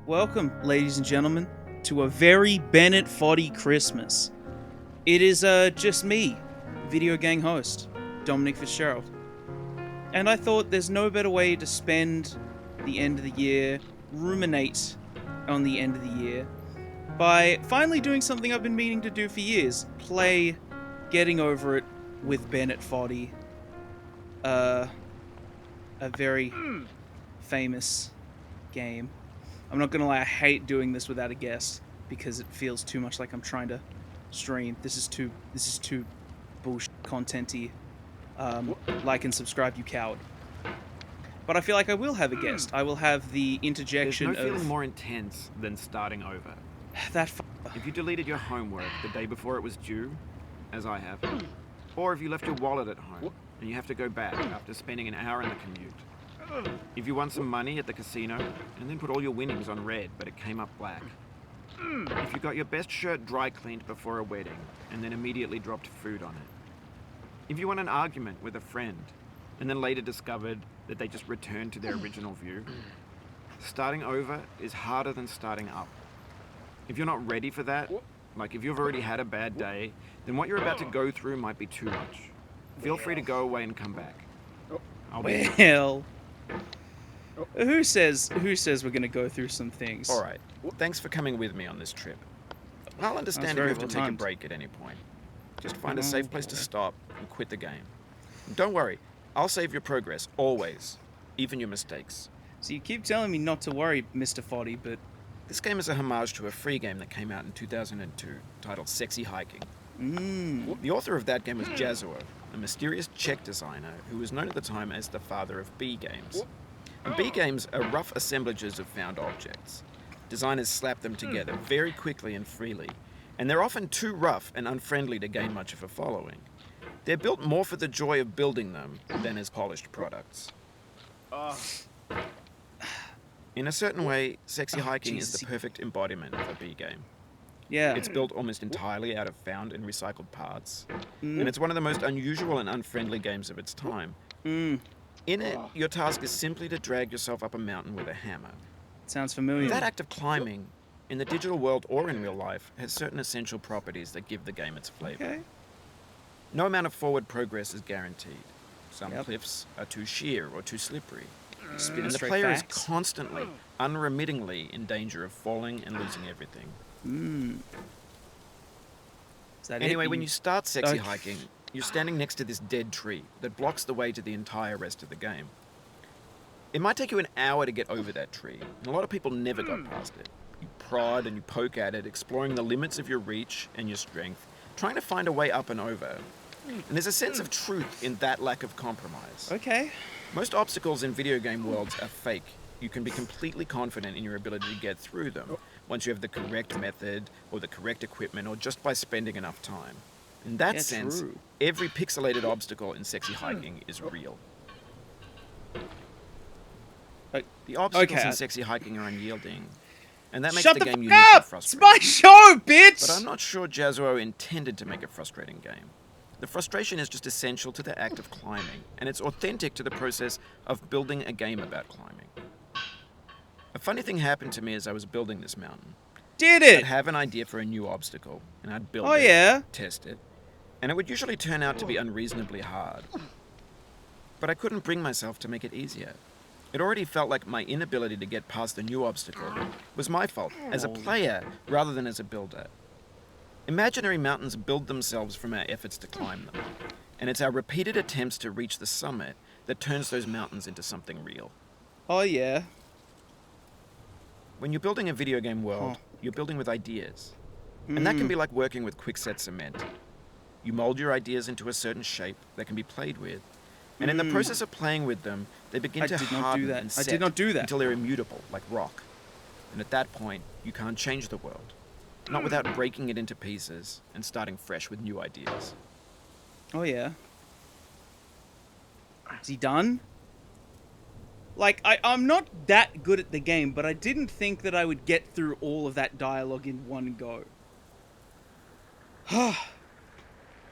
Welcome, ladies and gentlemen, to a very Bennett Foddy Christmas. It is just me, video gang host, Dominic Fitzgerald. And I thought there's no better way to spend the end of the year, ruminate on the end of the year, by finally doing something I've been meaning to do for years. Play Getting Over It with Bennett Foddy. A very famous game. I'm not gonna lie, I hate doing this without a guest because it feels too much like I'm trying to stream. This is too bullshit content-y. Like and subscribe, you coward. But I feel like I will have a guest. I will have the interjection There's no feeling more intense than starting over. that If you deleted your homework the day before it was due, as I have, or if you left your wallet at home and you have to go back after spending an hour in the commute. If you won some money at the casino and then put all your winnings on red but it came up black. If you got your best shirt dry cleaned before a wedding and then immediately dropped food on it. If you won an argument with a friend and then later discovered that they just returned to their original view. Starting over is harder than starting up. If you're not ready for that, like if you've already had a bad day, then what you're about to go through might be too much. Feel free to go away and come back. Well, who says we're gonna go through some things? All right. Thanks for coming with me on this trip. I'll understand if you very have to well take a timed. break at any point. Just find a safe place to stop and quit the game. Don't worry, I'll save your progress, always. Even your mistakes. So you keep telling me not to worry, Mr. Foddy, but This game is a homage to a free game that came out in 2002 titled Sexy Hiking. The author of that game was Jazuo, a mysterious Czech designer who was known at the time as the father of B games. And B games are rough assemblages of found objects. Designers slap them together very quickly and freely, and they're often too rough and unfriendly to gain much of a following. They're built more for the joy of building them than as polished products. In a certain way, Sexy Hiking is the perfect embodiment of a B game. yeah. It's built almost entirely out of found and recycled parts, and it's one of the most unusual and unfriendly games of its time. In it, your task is simply to drag yourself up a mountain with a hammer. Sounds familiar. That act of climbing, in the digital world or in real life, has certain essential properties that give the game its flavor. Okay. No amount of forward progress is guaranteed. Some Yep. cliffs are too sheer or too slippery. Spitting And the straight player facts. is constantly, unremittingly in danger of falling and losing everything. Is that Anyway, it? when you start Sexy Okay. Hiking, you're standing next to this dead tree that blocks the way to the entire rest of the game. It might take you an hour to get over that tree, and a lot of people never got past it. You prod and you poke at it, exploring the limits of your reach and your strength, trying to find a way up and over. And there's a sense of truth in that lack of compromise. Okay. Most obstacles in video game worlds are fake. You can be completely confident in your ability to get through them once you have the correct method or the correct equipment or just by spending enough time. In that Yeah, sense, true. every pixelated obstacle in Sexy Hiking is real. The obstacles okay. in Sexy Hiking are unyielding, and that makes Shut the the game fuck uniquely up! It's frustrating. my show, bitch! But I'm not sure Jazuo intended to make a frustrating game. The frustration is just essential to the act of climbing, and it's authentic to the process of building a game about climbing. A funny thing happened to me as I was building this mountain. Did I'd it? have an idea for a new obstacle, and I'd build Oh, it, yeah? test it, and it would usually turn out to be unreasonably hard. But I couldn't bring myself to make it easier. It already felt like my inability to get past the new obstacle was my fault, as a player rather than as a builder. Imaginary mountains build themselves from our efforts to climb them, and it's our repeated attempts to reach the summit that turns those mountains into something real. Oh, yeah. When you're building a video game world, you're building with ideas. And that can be like working with quickset cement. You mold your ideas into a certain shape that can be played with, and in the process of playing with them, they begin I to did not do harden that. and I set did not do that. until they're immutable, like rock. And at that point, you can't change the world. Not without breaking it into pieces and starting fresh with new ideas. Oh, yeah. Is he done? Like, I'm not that good at the game, but I didn't think that I would get through all of that dialogue in one go.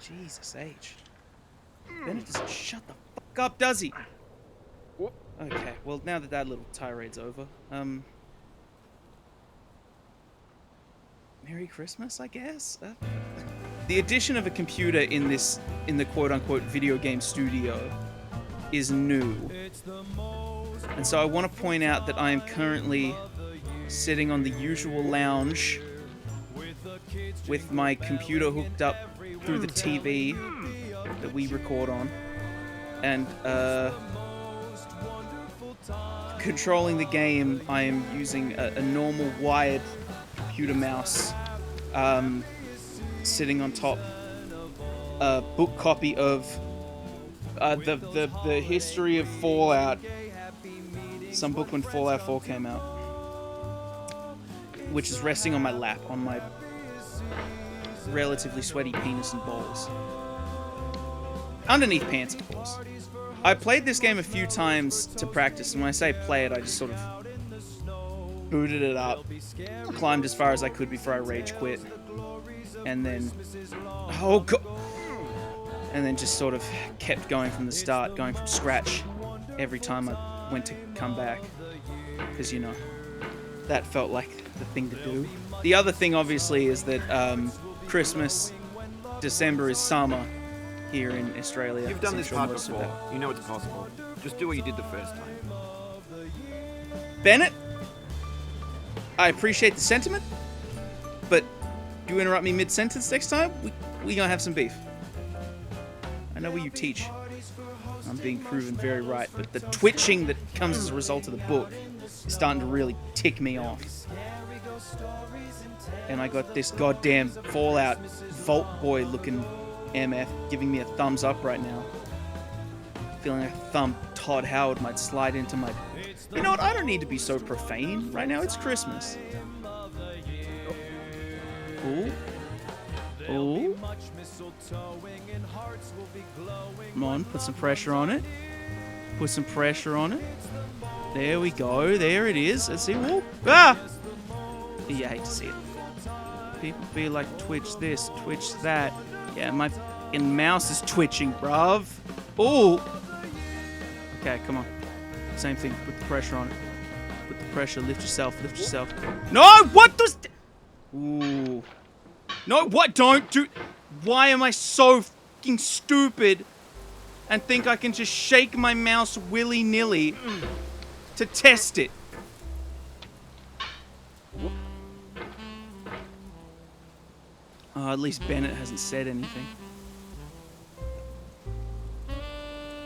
Jesus H. Bennett doesn't shut the fuck up, does he? Okay, well, now that little tirade's over, Merry Christmas, I guess? The addition of a computer in the quote-unquote video game studio is new. And so I want to point out that I am currently sitting on the usual lounge with my computer hooked up through the TV that we record on, and controlling the game, I am using a normal wired computer mouse, sitting on top a book copy of the history of Fallout, some book when Fallout 4 came out, which is resting on my lap, on my relatively sweaty penis and balls. Underneath pants, of course. I played this game a few times to practice, and when I say play it, I just sort of booted it up, climbed as far as I could before I rage quit, and then... oh god! And then just sort of kept going from the start, going from scratch every time I went to come back. Because, you know, that felt like the thing to do. The other thing, obviously, is that Christmas, December is summer here in Australia. You've done this part before. You know it's possible. Just do what you did the first time. Bennett, I appreciate the sentiment, but you interrupt me mid-sentence next time, we gonna have some beef. I know where you teach. I'm being proven very right, but the twitching that comes as a result of the book is starting to really tick me off. And I got this goddamn Fallout Vault Boy looking MF giving me a thumbs up right now. Feeling like a thumb Todd Howard might slide into my... You know what? I don't need to be so profane right now. It's Christmas. Ooh. Ooh. Come on, put some pressure on it. Put some pressure on it. There we go. There it is. Let's see. Ooh. Ah! Yeah, I hate to see it. People feel like twitch this, twitch that. Yeah, my fucking mouse is twitching, bruv. Ooh. Okay, come on. Same thing. Put the pressure on it. Put the pressure. Lift yourself. Lift yourself. No! What does... Ooh. No, what? Don't do... Why am I so fucking stupid and think I can just shake my mouse willy-nilly to test it? At least Bennett hasn't said anything.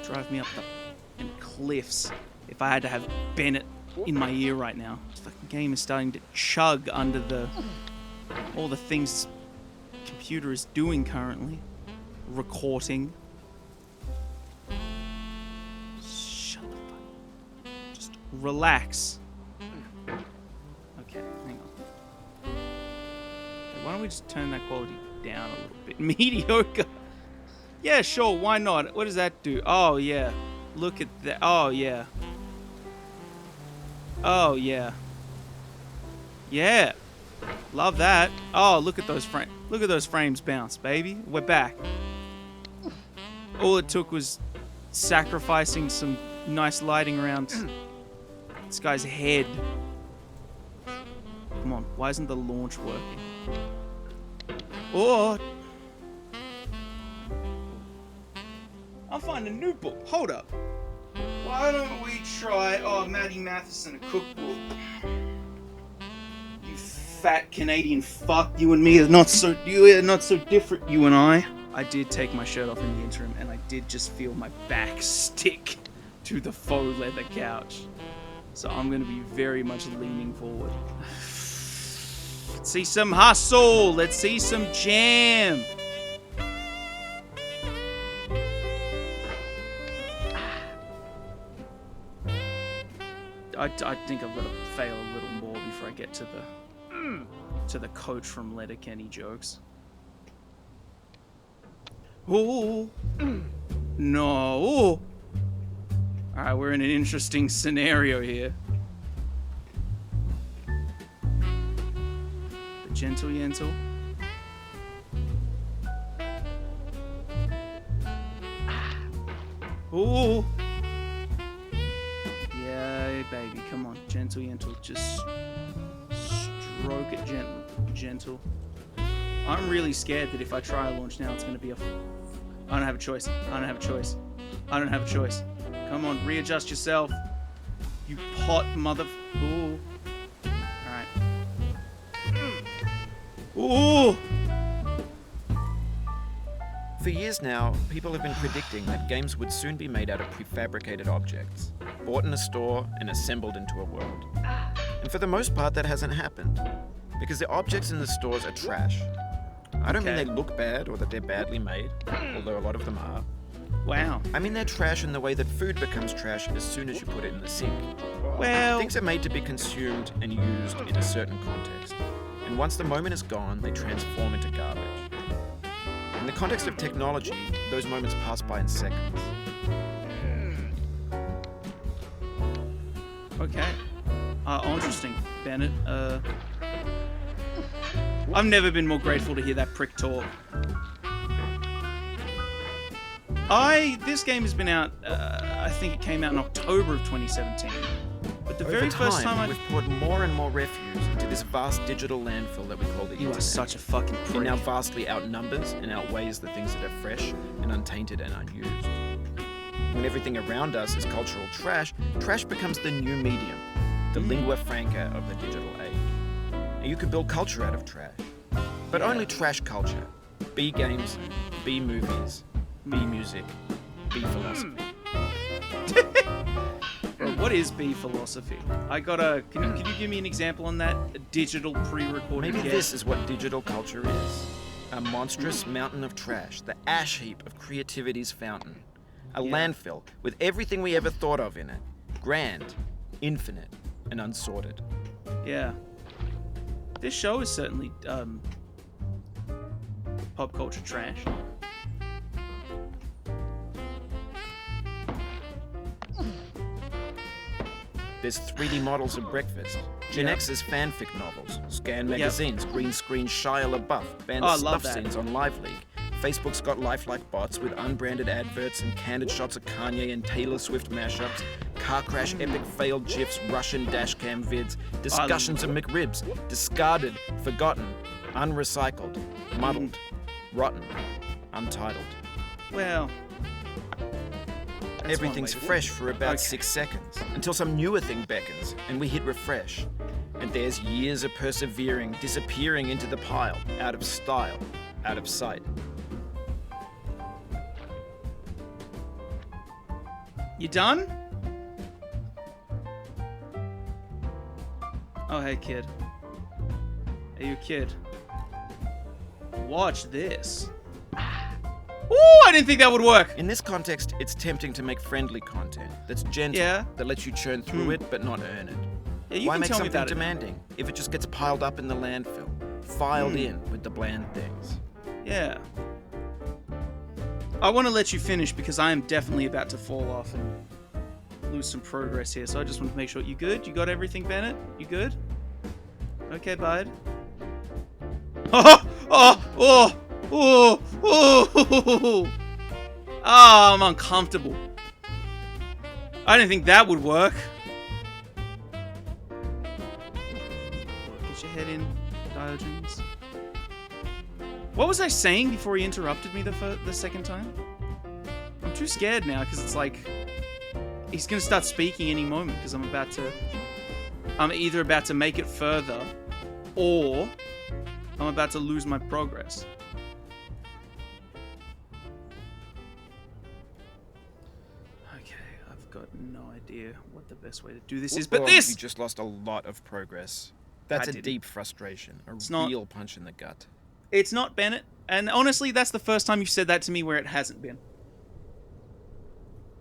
Drive me up the cliffs if I had to have Bennett in my ear right now. This fucking game is starting to chug under all the things the computer is doing currently. Recording. Shut the fuck. Just relax. Okay, hang on. Why don't we just turn that quality down a little bit? Mediocre. Yeah, sure, why not? What does that do? Oh, yeah. Look at that. Oh, yeah. Oh, yeah. Yeah. Love that. Oh, look at those frames. Look at those frames bounce, baby. We're back. All it took was sacrificing some nice lighting around this guy's head. Come on, why isn't the launch working? Oh! I'll find a new book. Hold up. Why don't we try... Oh, Maddie Matheson, a cookbook. You fat Canadian fuck. You and me are not so different, you and I. I did take my shirt off in the interim, and I did just feel my back stick to the faux leather couch. So I'm going to be very much leaning forward. Let's see some hustle. Let's see some jam. I think I've got to fail a little more before I get to the coach from Letterkenny jokes. Oh no! All right, we're in an interesting scenario here. The gentle Yentl. Oh! Yeah, baby, come on, gentle Yentl, just Stroke it gentle. I'm really scared that if I try a launch now, it's going to be a... I don't have a choice. I don't have a choice. I don't have a choice. Come on, readjust yourself. You pot mother... Ooh. Alright. Ooh! For years now, people have been predicting that games would soon be made out of prefabricated objects, bought in a store and assembled into a world. And for the most part, that hasn't happened, because the objects in the stores are trash. I don't mean they look bad or that they're badly made, although a lot of them are. Wow. I mean they're trash in the way that food becomes trash as soon as you put it in the sink. Well... Things are made to be consumed and used in a certain context, and once the moment is gone, they transform into garbage. In the context of technology, those moments pass by in seconds. Okay. Interesting, Bennett. I've never been more grateful to hear that prick talk. This game has been out, I think it came out in October of 2017. But the very first time we've poured more and more refuse into this vast digital landfill that we call the internet. You are such a fucking prick. It now vastly outnumbers and outweighs the things that are fresh and untainted and unused. When everything around us is cultural trash, trash becomes the new medium, the lingua franca of the digital age. And you can build culture out of trash. But only trash culture. B games, B movies, B music, B philosophy. What is B philosophy? Can you give me an example on that? A digital pre-recorded Maybe this is what digital culture is. A monstrous mountain of trash, the ash heap of creativity's fountain. A landfill with everything we ever thought of in it. Grand, infinite, and unsorted. Yeah. This show is certainly, pop culture trash. There's 3D models of breakfast, Gen X's fanfic novels, Scan magazines, green screen Shia LaBeouf, banned stuff scenes on Live League. Facebook's got lifelike bots with unbranded adverts and candid shots of Kanye and Taylor Swift mashups, car crash epic failed GIFs, Russian dashcam vids, discussions of McRibs, discarded, forgotten, unrecycled, muddled, rotten, untitled. Well... Everything's fresh for about 6 seconds, until some newer thing beckons, and we hit refresh. And there's years of persevering, disappearing into the pile, out of style, out of sight. You done? Oh, hey, kid. Hey, you kid. Watch this. Ooh, I didn't think that would work. In this context, it's tempting to make friendly content that's gentle, that lets you churn through it but not earn it. Yeah, you Why can make tell me something about demanding if it just gets piled up in the landfill, filed in with the bland things? Yeah. I want to let you finish because I am definitely about to fall off and lose some progress here, so I just want to make sure. You good? You got everything, Bennett? You good? Okay, bud. I'm uncomfortable. I didn't think that would work. Get your head in, Diogenes. What was I saying before he interrupted me the second time? I'm too scared now because it's like he's gonna start speaking any moment because I'm either about to make it further or I'm about to lose my progress. Okay, I've got no idea what the best way to do this is, but this! You just lost a lot of progress. That's a deep frustration, a real punch in the gut. It's not, Bennett, and honestly, that's the first time you've said that to me where it hasn't been.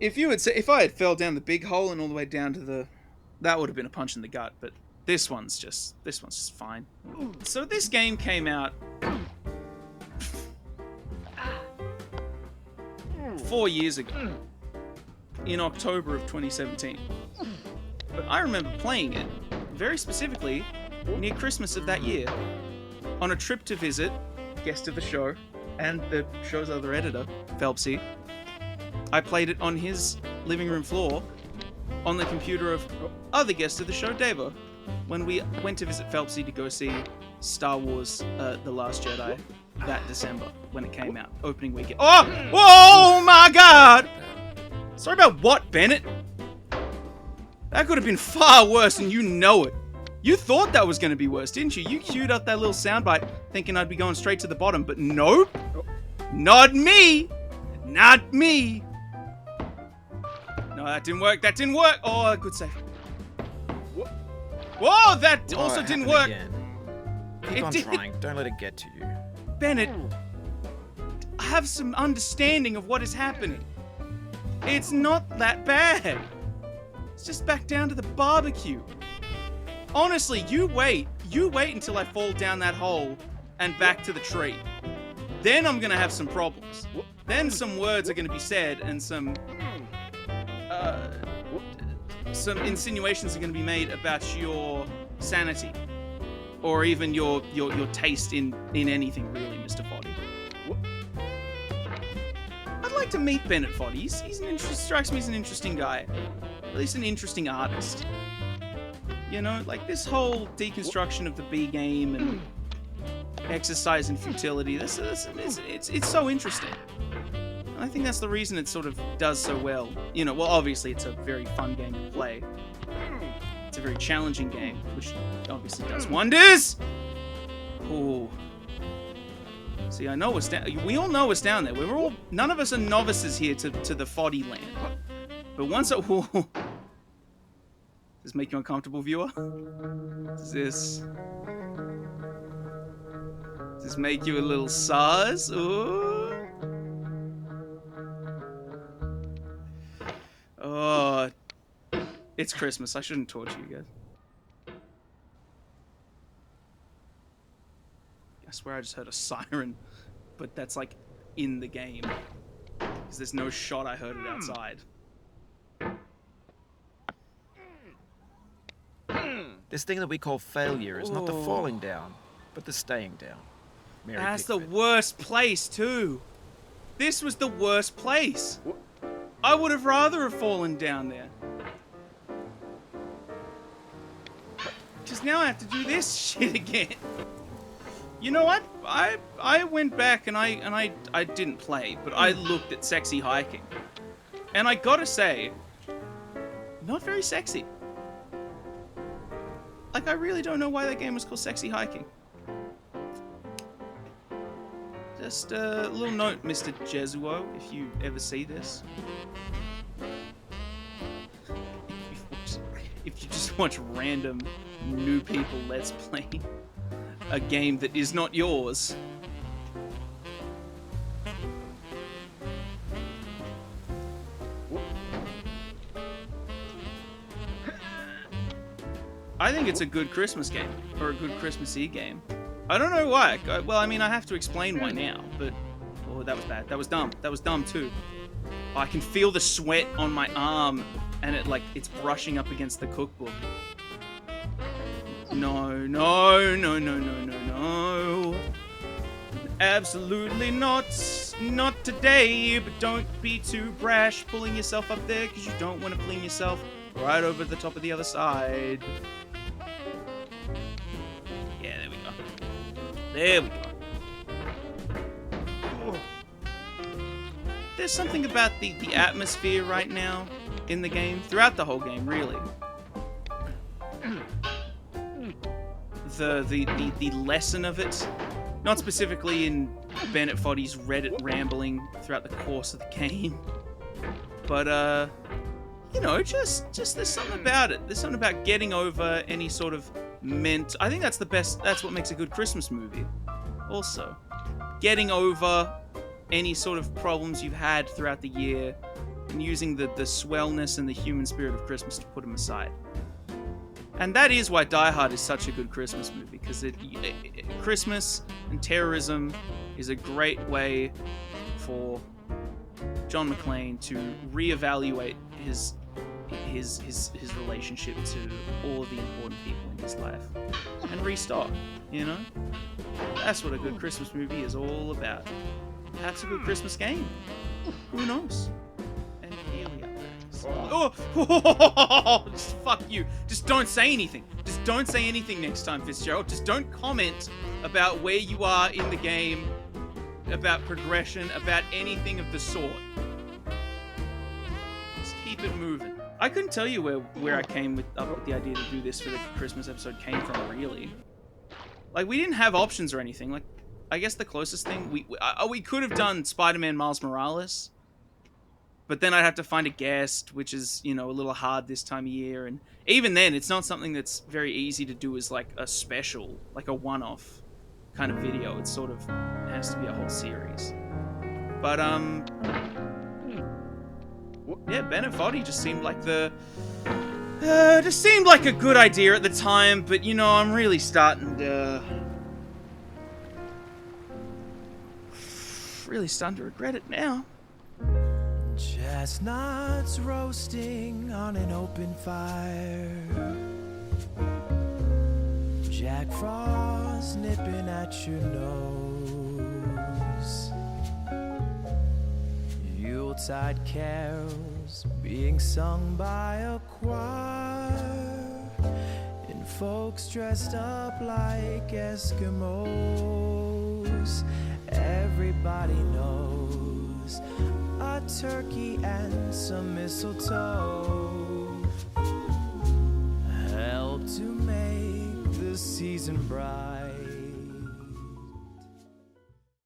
If I had fell down the big hole and all the way down to that would have been a punch in the gut, but this one's just fine. So this game came out 4 years ago, in October of 2017. But I remember playing it, very specifically, near Christmas of that year, on a trip to visit guest of the show, and the show's other editor, Phelpsy. I played it on his living room floor, on the computer of other guest of the show, Davo. when we went to visit Phelpsy to go see Star Wars The Last Jedi that December when it came out, opening weekend. Oh my god! Sorry about what, Bennett? That could have been far worse, and you know it. You thought that was going to be worse, didn't you? You queued up that little soundbite thinking I'd be going straight to the bottom, but nope. Not me. Not me. No, that didn't work. That didn't work. Oh, good save. Whoa, that also didn't work. Again. Keep on trying. Don't let it get to you. Bennett, have some understanding of what is happening. It's not that bad. It's just back down to the barbecue. Honestly, you wait. You wait until I fall down that hole and back to the tree. Then I'm gonna have some problems. Then some words are gonna be said and some insinuations are gonna be made about your sanity. Or even your taste in anything, really, Mr. Foddy. I'd like to meet Bennett Foddy. Strikes me as an interesting guy. At least an interesting artist. You know, like this whole deconstruction of the B game and exercise and futility. It's so interesting. And I think that's the reason it sort of does so well. You know, well, obviously it's a very fun game to play. It's a very challenging game, which obviously does wonders. Ooh. See, I know what's down. We all know what's down there. None of us are novices here to the Foddy land. But once it. Does this make you uncomfortable, viewer? Does this make you a little sauce? Ooh. Oh. It's Christmas. I shouldn't torture you guys. I swear I just heard a siren, but that's like in the game. Because there's no shot I heard it outside. This thing that we call failure is not the falling down, but the staying down. That's the worst place, too. This was the worst place. I would have rather have fallen down there. Because now I have to do this shit again. You know what? I went back and I didn't play, but I looked at sexy hiking. And I gotta say, not very sexy. Like, I really don't know why that game was called Sexy Hiking. Just a little note, Mr. Jesuo, if you ever see this. If you just watch random new people let's play a game that is not yours. I think it's a good Christmas game, or a good Christmassy game. I don't know why. Well, I mean, I have to explain why now, but... Oh, that was bad. That was dumb. That was dumb, too. Oh, I can feel the sweat on my arm, and it's brushing up against the cookbook. No, no, no, no, no, no, no. Absolutely not. Not today, but don't be too brash pulling yourself up there, because you don't want to fling yourself right over the top of the other side. Yeah, there we go. There we go. Oh. There's something about the atmosphere right now in the game, throughout the whole game, really. The lesson of it, not specifically in Bennett Foddy's Reddit rambling throughout the course of the game, but you know, just there's something about it. There's something about getting over any sort of I think that's the best. That's what makes a good Christmas movie. Also, getting over any sort of problems you've had throughout the year and using the swellness and the human spirit of Christmas to put them aside. And that is why Die Hard is such a good Christmas movie, because Christmas and terrorism is a great way for John McClane to reevaluate his relationship to all of the important people in his life and restock, you know? That's what a good Christmas movie is all about. Perhaps a good Christmas game. Who knows? And here we are, guys. Oh, just fuck you. Just don't say anything. Just don't say anything next time, Fitzgerald. Just don't comment about where you are in the game, about progression, about anything of the sort. Just keep it moving. I couldn't tell you where I came up with the idea to do this for the Christmas episode came from, really. Like, we didn't have options or anything. Like, I guess the closest thing we could have done Spider-Man Miles Morales, but then I'd have to find a guest, which is, you know, a little hard this time of year, and even then, it's not something that's very easy to do as like a special, like a one-off kind of video. It sort of has to be a whole series. But yeah, Bennett Foddy just seemed like a good idea at the time, but you know, I'm really starting to regret it now. Chestnuts roasting on an open fire, Jack Frost nipping at your nose, Yuletide carols being sung by a choir, and folks dressed up like Eskimos. Everybody knows a turkey and some mistletoe help to make the season bright.